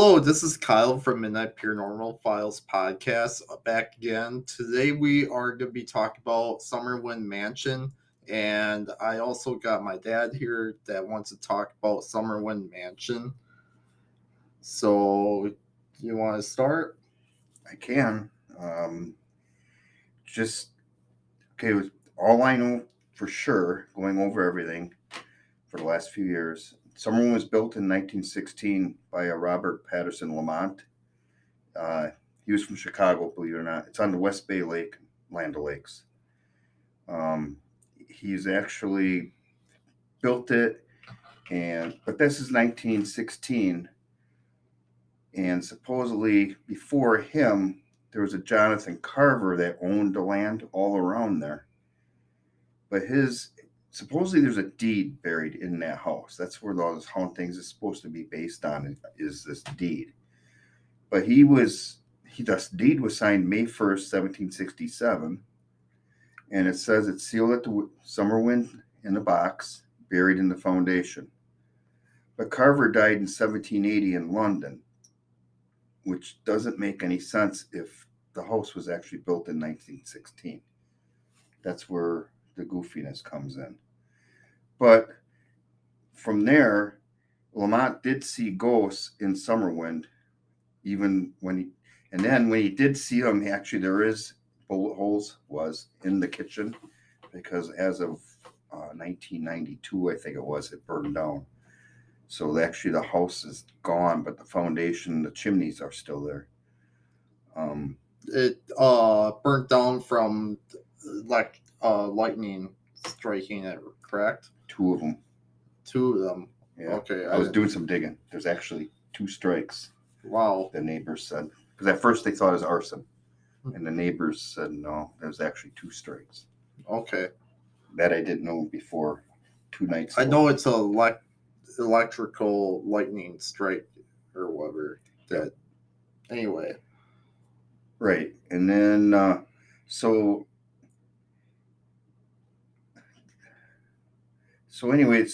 Hello, this is Kyle from Midnight Paranormal Files podcast. Back again. Today we are going to be talking about Summerwind Mansion, and I also got my dad here that wants to talk about Summerwind Mansion. So, you want to start? I can. Just okay. With all I know for sure, going over everything for the last few years, Summerwind was built in 1916 by a Robert Patterson Lamont. Uh, he was from Chicago, believe it or not. It's on the West Bay Lake, Land O'Lakes. He's actually built it, but this is 1916, and supposedly before him, there was a Jonathan Carver that owned the land all around there. But supposedly there's a deed buried in that house. That's where those hauntings is supposed to be based on, is this deed. But the deed was signed May 1st, 1767, and it says it's sealed at the Summerwind in a box, buried in the foundation. But Carver died in 1780 in London, which doesn't make any sense if the house was actually built in 1916. That's where the goofiness comes in. But from there, Lamont did see ghosts in Summerwind, when he did see them, actually there is bullet holes was in the kitchen, because as of 1992, I think it burned down. So actually the house is gone, but the foundation, the chimneys are still there. It burnt down from lightning striking it, correct? Two of them. Two of them. Yeah. Okay. I was doing some digging. There's actually 2 strikes. Wow. The neighbors said, because at first they thought it was arson, and the neighbors said no, there's actually 2 strikes. Okay. That I didn't know before 2 nights ago. I know it's a electrical lightning strike or whatever. That anyway. Right, and then so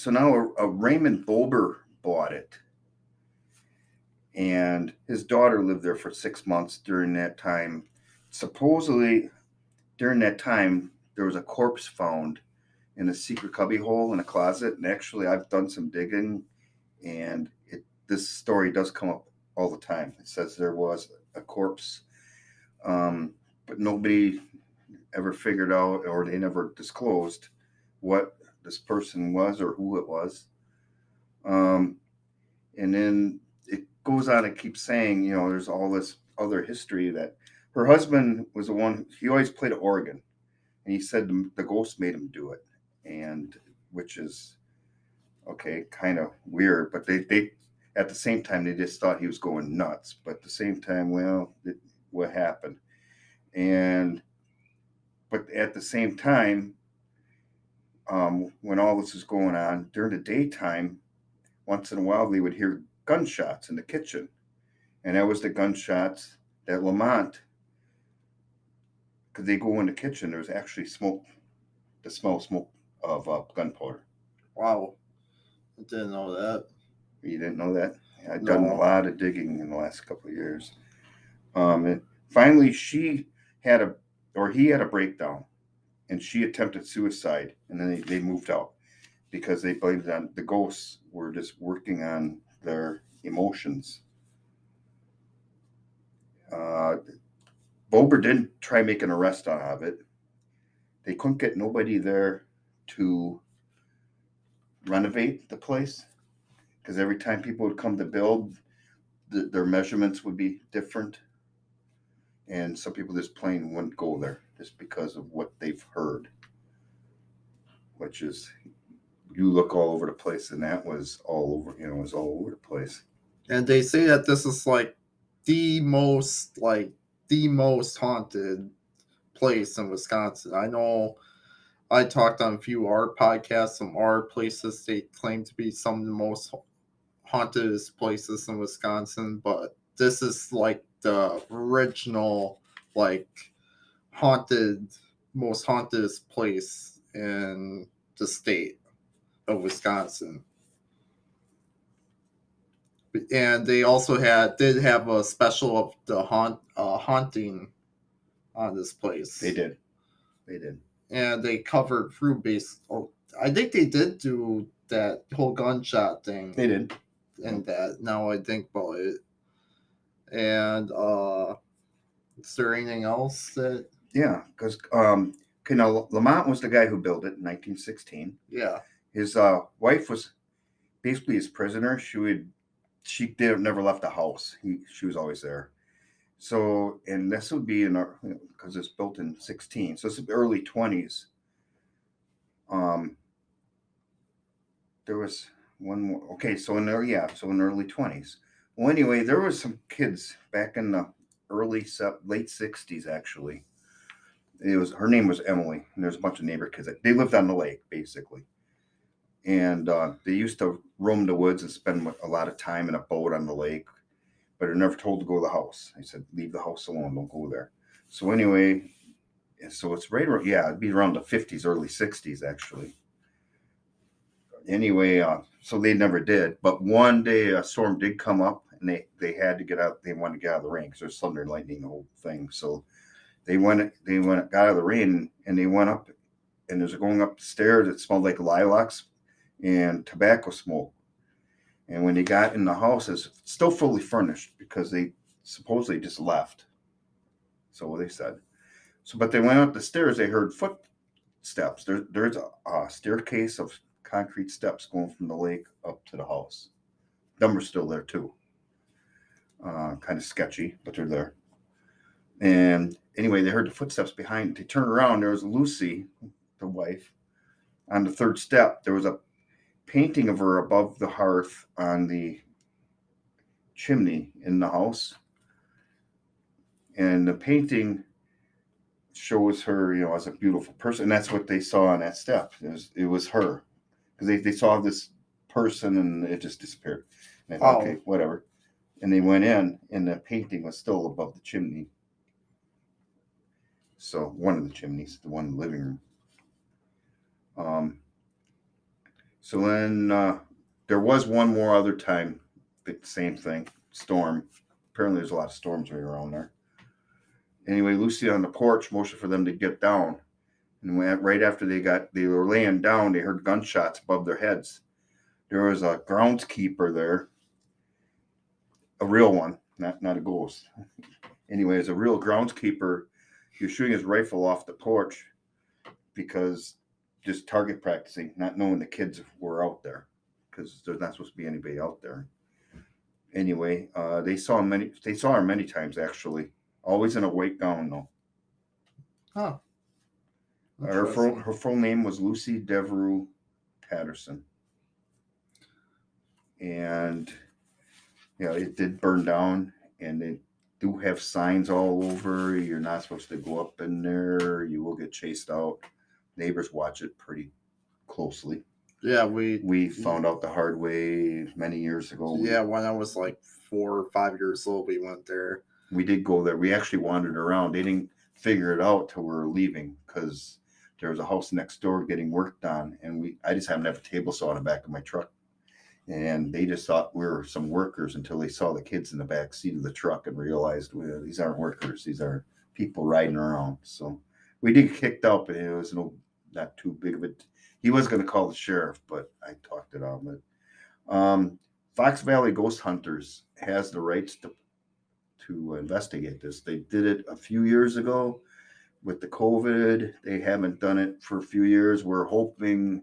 now a Raymond Bober bought it, and his daughter lived there for 6 months during that time. Supposedly, during that time, there was a corpse found in a secret cubby hole in a closet. And actually, I've done some digging, and this story does come up all the time. It says there was a corpse, but nobody ever figured out, or they never disclosed what this person was or who it was. And then it goes on and keeps saying, there's all this other history that her husband was the one. He always played organ, and he said the ghost made him do it, and which is okay, kind of weird. But they at the same time they just thought he was going nuts. But at the same time, what happened? But at the same time, when all this was going on during the daytime, once in a while they would hear gunshots in the kitchen, and that was the gunshots that Lamont, because they go in the kitchen, there's actually smoke, the smell of smoke of gunpowder. Wow, I didn't know that. You didn't know that? I've done a lot of digging in the last couple of years. And finally, he had a breakdown, and she attempted suicide, and then they moved out because they blamed on the ghosts were just working on their emotions. Bober didn't try make an arrest out of it. They couldn't get nobody there to renovate the place, because every time people would come to build, their measurements would be different, and some people just plain wouldn't go there just because of what they've heard, which is, you look all over the place, and that was all over, it was all over the place. And they say that this is the most haunted place in Wisconsin. I know I talked on a few art podcasts, some art places they claim to be some of the most haunted places in Wisconsin, but this is the original most haunted place in the state of Wisconsin. And they also did have a special of the haunting on this place. They did. And they covered through base. Oh, I think they did do that whole gunshot thing. They did. And that, now I think about it. And is there anything else that? Yeah, because now Lamont was the guy who built it in 1916. Yeah. His wife was basically his prisoner. She never left the house. She was always there. So, and this would be because it's built in 16, so it's the early 20s. There was one more. Okay, so in the early 20s. Well, anyway, there was some kids back in the late 60s actually. Her name was Emily, and there's a bunch of neighbor kids. They lived on the lake basically, and they used to roam the woods and spend a lot of time in a boat on the lake. But they're never told to go to the house. I said, leave the house alone, don't go there. So anyway, so it's right around, it'd be around the 50s, early 60s actually. Anyway, so they never did. But one day a storm did come up, and they had to get out. They wanted to get out of the rain because there's thunder and lightning, the whole thing. So they got out of the rain, and they went up, and as they're going up the stairs, it smelled like lilacs and tobacco smoke. And when they got in the house, it's still fully furnished because they supposedly just left. So they said. So, but they went up the stairs. They heard footsteps. There's a staircase of concrete steps going from the lake up to the house. Them were still there too. Kind of sketchy, but they're there. And anyway, they heard the footsteps behind. They turned around. There was Lucy, the wife, on the third step. There was a painting of her above the hearth on the chimney in the house, and the painting shows her, as a beautiful person. And that's what they saw on that step. It was her, because they saw this person and it just disappeared. And they thought, okay, whatever. And they went in, and the painting was still above the chimney. So one of the chimneys, the one in the living room. So then there was one more other time, the same thing, storm. Apparently there's a lot of storms right around there. Anyway, Lucy on the porch motioned for them to get down. And right after they were laying down, they heard gunshots above their heads. There was a groundskeeper there, a real one, not a ghost. Anyway, it's a real groundskeeper. He was shooting his rifle off the porch because just target practicing, not knowing the kids were out there, because there's not supposed to be anybody out there. Anyway, they saw her many times actually, always in a white gown though. Huh. Her full name was Lucy Devereux Patterson. And it did burn down, and they do have signs all over. You're not supposed to go up in there. You will get chased out. Neighbors watch it pretty closely. Yeah, we found out the hard way many years ago. Yeah, when I was like 4 or 5 years old, we went there. We did go there. We actually wandered around. They didn't figure it out till we were leaving, because there was a house next door getting worked on, and I just happened to have a table saw in the back of my truck, and they just thought we were some workers until they saw the kids in the back seat of the truck and realized, well, these aren't workers, these are people riding around. So we did get kicked out, but it was not too big of it. He was going to call the sheriff, but I talked it out. But Fox Valley Ghost Hunters has the rights to investigate this. They did it a few years ago. With the COVID, they haven't done it for a few years. We're hoping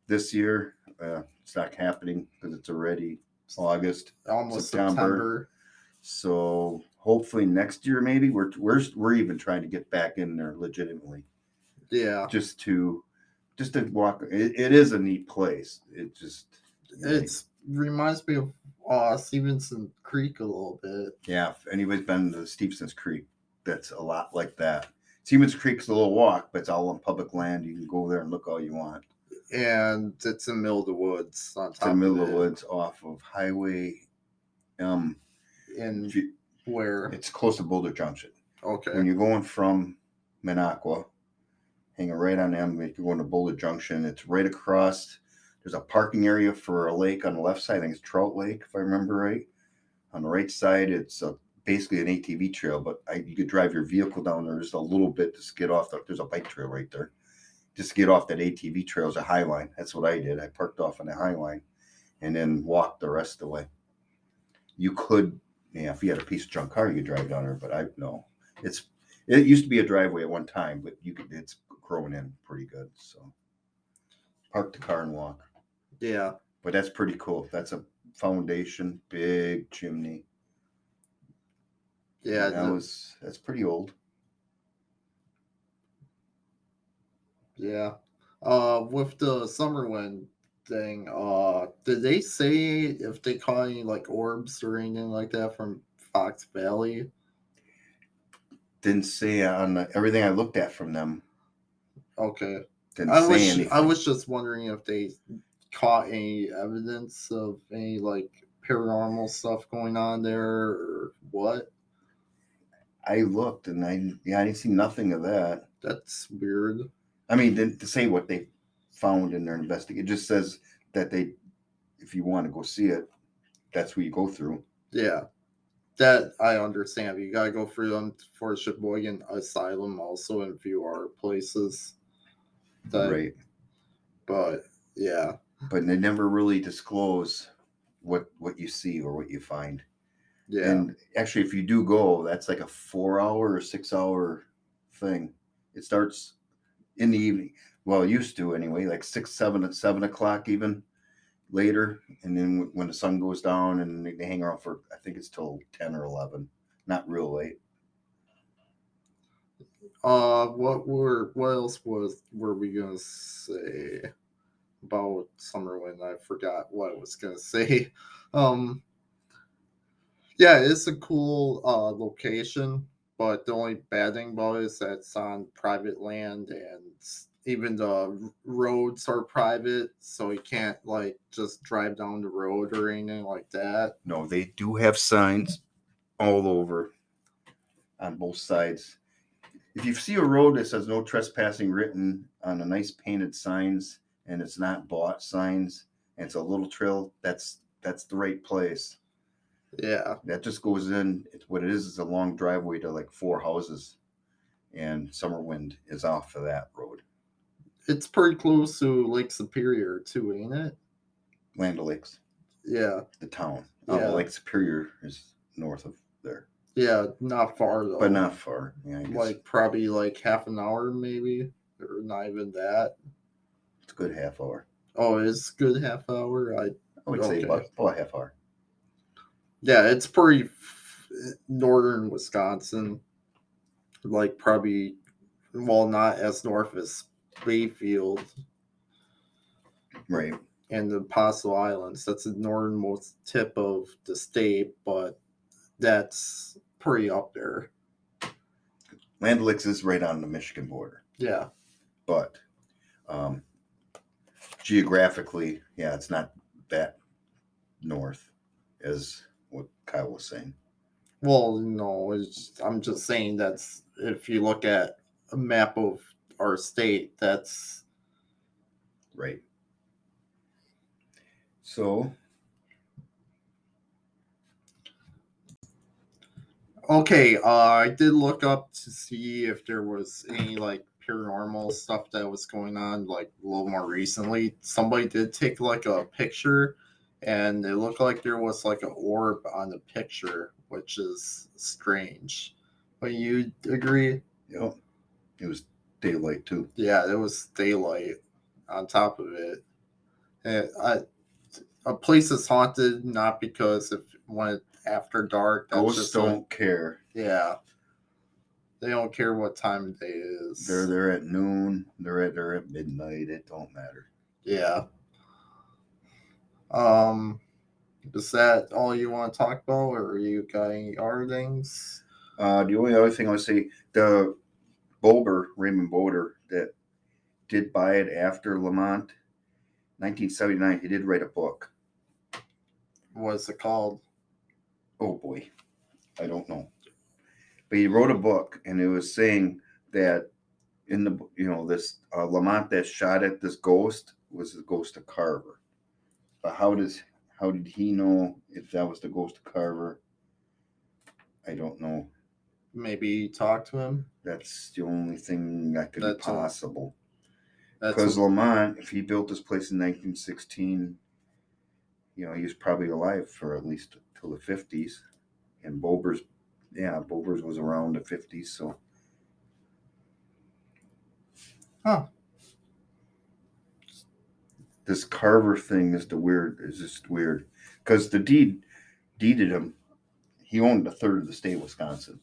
this year. It's not happening because it's already August, almost September. So hopefully next year, maybe we're even trying to get back in there legitimately. Yeah, just to walk. It is a neat place. It reminds me of Stevenson Creek a little bit. Yeah, if anybody's been to Stevenson's Creek, that's a lot like that. Stevens Creek's a little walk, but it's all on public land. You can go there and look all you want. And it's in the middle of the woods. It's in the middle of the woods off of Highway. Where? It's close to Boulder Junction. Okay. When you're going from Minocqua, hanging right on M, if you're going to Boulder Junction, it's right across There's a parking area for a lake on the left side. I think it's Trout Lake, if I remember right. On the right side, it's basically an ATV trail, but you could drive your vehicle down there just a little bit to get off. There's a bike trail right there. Just to get off that ATV trail is a high line. That's what I did. I parked off on the high line and then walked the rest of the way. You could, if you had a piece of junk car, you could drive down there, but no. It used to be a driveway at one time, but it's growing in pretty good. So park the car and walk. Yeah. But that's pretty cool. That's a foundation, big chimney. Yeah. That's pretty old. Yeah. With the Summerwind thing, did they say if they caught any like orbs or anything like that from Fox Valley? Didn't say on everything I looked at from them. Okay. Didn't say anything. I was just wondering if they caught any evidence of any like paranormal stuff going on there or what. I looked and I didn't see nothing of that. That's weird. I mean, to say what they found in their investigation, it just says that if you want to go see it, that's where you go through. Yeah, that I understand. You gotta go through them for Sheboygan Asylum, also in a few other places. Right. But yeah. But they never really disclose what you see or what you find. Yeah. And actually, if you do go, that's like a 4-hour or 6-hour thing. It starts in the evening. Well, it used to anyway, like 6, 7 o'clock even later. And then when the sun goes down, and they hang around for, I think it's till 10 or 11. Not real late. What else were we gonna say about Summerwind? I forgot what I was gonna say. Yeah, it's a cool location, but the only bad thing about it is that it's on private land, and even the roads are private, so you can't like just drive down the road or anything like that. No, they do have signs all over on both sides. If you see a road that says no trespassing written on the nice painted signs, and it's not bought signs, and it's a little trail, that's the right place. Yeah. That just goes in. What it is a long driveway to like 4 houses, and Summerwind is off of that road. It's pretty close to Lake Superior too, ain't it? Land O'Lakes. Yeah. The town. Yeah. Lake Superior is north of there. Yeah, not far though. But not far. Yeah, I guess. Like probably like half an hour maybe, or not even that. It's a good half hour. Oh, it's a good half hour. I would say about a half hour. Yeah, it's pretty northern Wisconsin. Like probably, well, not as north as Bayfield. Right. And the Apostle Islands. That's the northernmost tip of the state, but that's pretty up there. Land O'Lakes is right on the Michigan border. Yeah. But geographically, yeah, it's not that north as what Kyle was saying. Well, no, I'm just saying that's if you look at a map of our state, that's right. So, okay, I did look up to see if there was any like paranormal stuff that was going on like a little more recently. Somebody did take like a picture, and it looked like there was like an orb on the picture, which is strange. But you agree? Yep. It was daylight too. Yeah, it was daylight on top of it. And a place is haunted not because if when after dark. That's ghosts just don't care. Yeah, they don't care what time of day it is. They're there at noon. They're at midnight. It don't matter. Yeah. Is that all you want to talk about, or you got any other things? The only other thing I would say, the Raymond Boulder, that did buy it after Lamont, 1979. He did write a book. What's it called? Oh boy, I don't know. But he wrote a book, and it was saying that in the this Lamont that shot at this ghost was the ghost of Carver. But how did he know if that was the ghost of Carver? I don't know. Maybe talk to him. That's the only thing that could be possible. Because Lamont, if he built this place in 1916, he was probably alive for at least till the 50s. And Bobers was around the 50s, so. Huh. This Carver thing is just weird. Because the deeded him, he owned a third of the state of Wisconsin.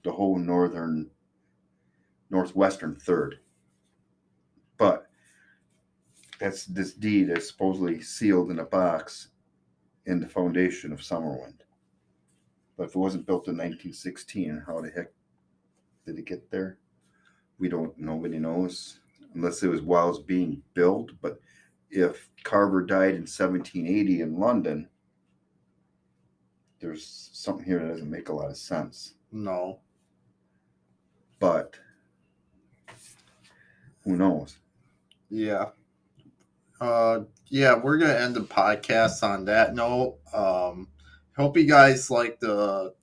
The whole northwestern third. But this deed is supposedly sealed in a box in the foundation of Summerwind. But if it wasn't built in 1916, how the heck did it get there? Nobody knows, unless it was while it's being built. But if Carver died in 1780 in London, there's something here that doesn't make a lot of sense. No. But who knows? Yeah. We're gonna end the podcast on that note. Hope you guys like the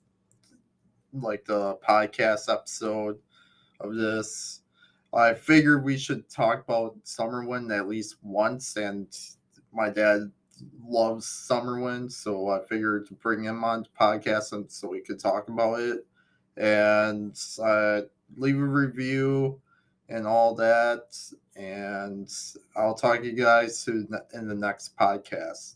podcast episode of this. I figured we should talk about Summerwind at least once, and my dad loves Summerwind, so I figured to bring him on the podcast and so we could talk about it and leave a review and all that. And I'll talk to you guys in the next podcast.